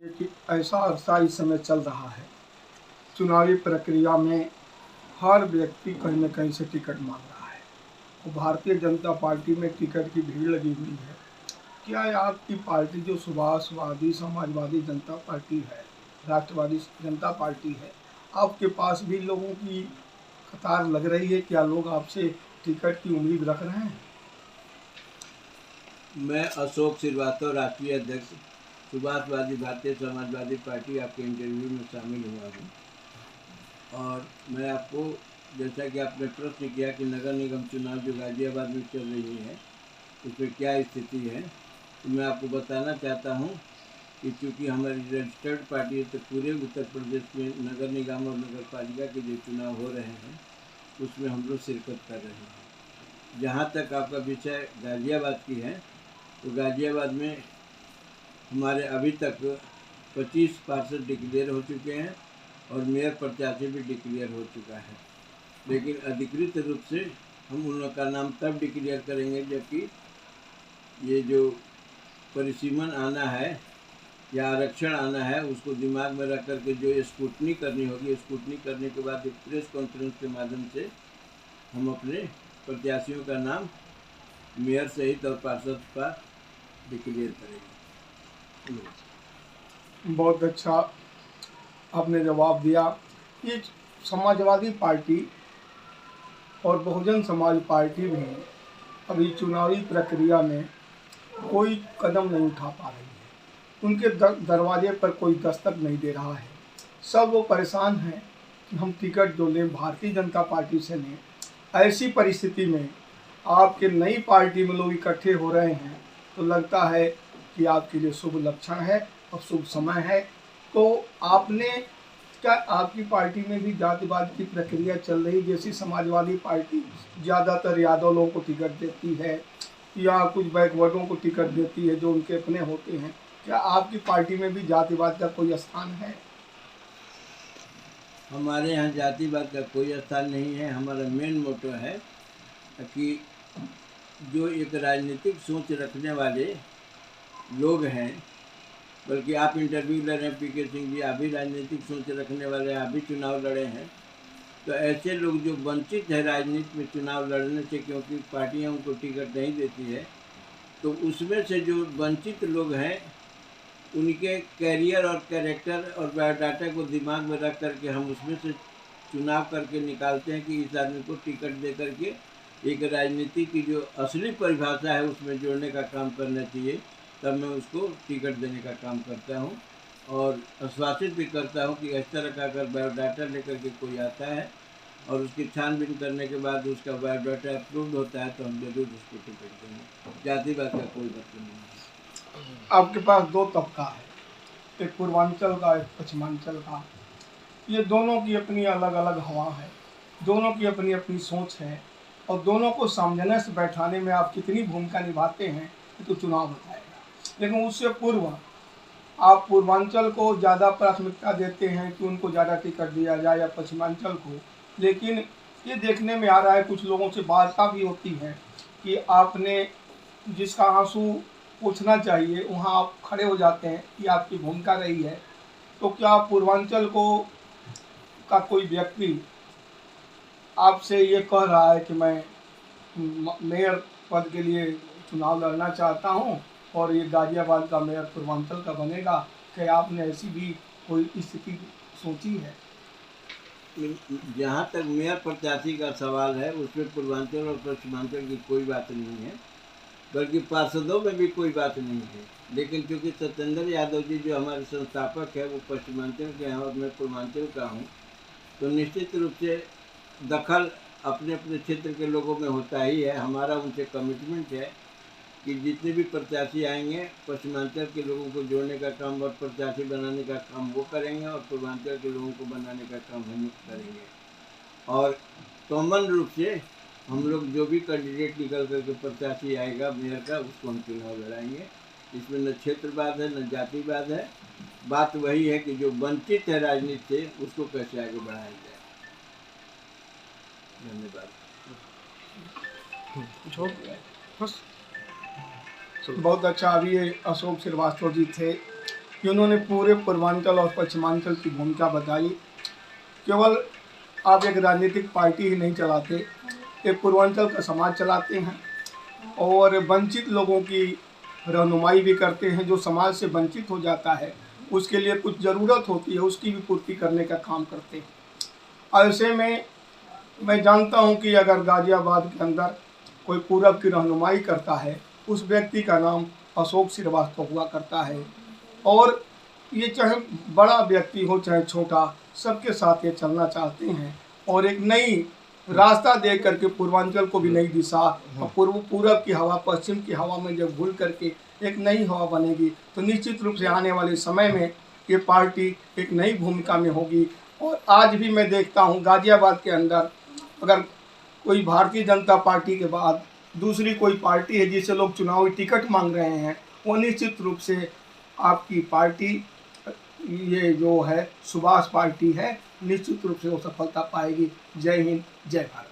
कि ऐसा अरसा इस समय चल रहा है, चुनावी प्रक्रिया में हर व्यक्ति कहीं न कहीं से टिकट मांग रहा है। तो भारतीय जनता पार्टी में टिकट की भीड़ लगी हुई है। क्या आपकी पार्टी जो सुभाषवादी समाजवादी जनता पार्टी है, राष्ट्रवादी जनता पार्टी है, आपके पास भी लोगों की कतार लग रही है? क्या लोग आपसे टिकट की उम्मीद रख रहे हैं? मैं अशोक श्रीवास्तव, राष्ट्रीय अध्यक्ष, सुभाषवादी भारतीय समाजवादी पार्टी, आपके इंटरव्यू में शामिल हुआ हूँ। और मैं आपको, जैसा कि आपने प्रश्न किया कि नगर निगम चुनाव जो गाजियाबाद में चल रही है उसमें क्या स्थिति है, तो मैं आपको बताना चाहता हूँ कि चूँकि हमारी रजिस्टर्ड पार्टी है तो पूरे उत्तर प्रदेश में नगर निगम और नगर पालिका के जो चुनाव हो रहे हैं उसमें हम लोग शिरकत कर रहे हैं। जहाँ तक आपका विषय गाजियाबाद की है, तो गाजियाबाद में हमारे अभी तक 25 पार्षद डिक्लेयर हो चुके हैं और मेयर प्रत्याशी भी डिक्लेयर हो चुका है। लेकिन अधिकृत रूप से हम उन लोग का नाम तब डिक्लेयर करेंगे जबकि ये जो परिसीमन आना है या आरक्षण आना है उसको दिमाग में रख करके जो स्क्रूटनी करनी होगी, स्क्रूटनी करने के बाद एक प्रेस कॉन्फ्रेंस के माध्यम से हम अपने प्रत्याशियों का नाम मेयर सहित और पार्षद का डिक्लेयर करेंगे। बहुत अच्छा आपने जवाब दिया। ये समाजवादी पार्टी और बहुजन समाज पार्टी भी अभी चुनावी प्रक्रिया में कोई कदम नहीं उठा पा रही है। उनके दरवाजे पर कोई दस्तक नहीं दे रहा है। सब वो परेशान हैं कि हम टिकट जो लें भारतीय जनता पार्टी से लें। ऐसी परिस्थिति में आपके नई पार्टी में लोग इकट्ठे हो रहे हैं तो लगता है कि आपके लिए शुभ लक्षण है और शुभ समय है। तो आपने क्या आपकी पार्टी में भी जातिवाद की प्रक्रिया चल रही, जैसी समाजवादी पार्टी ज़्यादातर यादव लोगों को टिकट देती है या कुछ बैकवर्डों को टिकट देती है जो उनके अपने होते हैं? क्या आपकी पार्टी में भी जातिवाद का कोई स्थान है? हमारे यहाँ जातिवाद का कोई स्थान नहीं है। हमारा मेन मोटो है कि जो एक राजनीतिक सोच रखने वाले लोग हैं, बल्कि आप इंटरव्यू ले रहे हैं पीके सिंह जी, आप भी राजनीतिक सोच रखने वाले हैं, आप भी चुनाव लड़े हैं। तो ऐसे लोग जो वंचित है राजनीति में चुनाव लड़ने से, क्योंकि पार्टियां उनको टिकट नहीं देती है, तो उसमें से जो वंचित लोग हैं उनके कैरियर और कैरेक्टर और बायोडाटा को दिमाग में रख करके हम उसमें से चुनाव करके निकालते हैं कि इस आदमी को टिकट दे करके एक राजनीति की जो असली परिभाषा है उसमें जोड़ने का काम करना चाहिए। तब मैं उसको टिकट देने का काम करता हूँ और आश्वासित भी करता हूँ कि इस तरह का अगर बायोडाटा लेकर के कोई आता है और उसकी छानबीन करने के बाद उसका बायोडाटा अप्रूव्ड होता है तो हम जरूर उसको टिकट देंगे। जातिवाद का कोई मतलब नहीं है। आपके पास दो तबका है, एक पूर्वांचल का, एक पश्चिमांचल का। ये दोनों की अपनी अलग अलग हवा है, दोनों की अपनी अपनी सोच है और दोनों को समझने से बैठाने में आप कितनी भूमिका निभाते हैं ये तो चुनाव बताएगा। लेकिन उससे पूर्व आप पूर्वांचल को ज़्यादा प्राथमिकता देते हैं कि उनको ज़्यादा टिकट दिया जाए या पश्चिमांचल को। लेकिन ये देखने में आ रहा है, कुछ लोगों से वार्ता भी होती है कि आपने जिसका आंसू पूछना चाहिए वहाँ आप खड़े हो जाते हैं, ये आपकी भूमिका रही है। तो क्या पूर्वांचल को का कोई व्यक्ति आपसे ये कह रहा है कि मैं मेयर पद के लिए चुनाव लड़ना चाहता हूँ और ये गाजियाबाद का मेयर पूर्वांचल का बनेगा? क्या आपने ऐसी भी कोई स्थिति सोची है? जहाँ तक मेयर प्रत्याशी का सवाल है उसमें पूर्वांचल और पश्चिमांचल की कोई बात नहीं है, बल्कि पार्षदों में भी कोई बात नहीं है। लेकिन क्योंकि सत्येंद्र यादव जी जो हमारे संस्थापक है वो पश्चिमांचल के हैं और मैं पूर्वांचल का हूँ, तो निश्चित रूप से दखल अपने अपने क्षेत्र के लोगों में होता ही है। हमारा उनसे कमिटमेंट है कि जितने भी प्रत्याशी आएंगे पश्चिमांचल के लोगों को जोड़ने का काम और प्रत्याशी बनाने का काम वो करेंगे और पूर्वांचल के लोगों को बनाने का काम हम करेंगे। और कॉमन रूप से हम लोग जो भी कैंडिडेट निकल करके प्रत्याशी आएगा मेयर का, उसको हम चुनाव लड़ाएंगे। इसमें न क्षेत्रवाद है न जातिवाद है। बात वही है कि जो वंचित है राजनीति से उसको कैसे आगे बढ़ाया जाए। धन्यवाद। बस बहुत अच्छा। अभी ये अशोक श्रीवास्तव जी थे कि उन्होंने पूरे पूर्वांचल और पश्चिमांचल की भूमिका बताई। केवल आप एक राजनीतिक पार्टी ही नहीं चलाते, एक पूर्वांचल का समाज चलाते हैं और वंचित लोगों की रहनुमाई भी करते हैं। जो समाज से वंचित हो जाता है उसके लिए कुछ ज़रूरत होती है, उसकी भी पूर्ति करने का काम करते हैं। ऐसे में मैं जानता हूं कि अगर गाजियाबाद के अंदर कोई पूरब की रहनुमाई करता है, उस व्यक्ति का नाम अशोक श्रीवास्तव हुआ करता है। और ये चाहे बड़ा व्यक्ति हो चाहे छोटा, सबके साथ ये चलना चाहते हैं और एक नई रास्ता दे करके पूर्वांचल को भी नई दिशा, और पूरब की हवा पश्चिम की हवा में जब घुल करके एक नई हवा बनेगी तो निश्चित रूप से आने वाले समय में ये पार्टी एक नई भूमिका में होगी। और आज भी मैं देखता हूँ गाजियाबाद के अंदर अगर कोई भारतीय जनता पार्टी के बाद दूसरी कोई पार्टी है जिसे लोग चुनावी टिकट मांग रहे हैं, वो निश्चित रूप से आपकी पार्टी ये जो है सुभाष पार्टी है, निश्चित रूप से वो सफलता पाएगी। जय हिंद, जय भारत।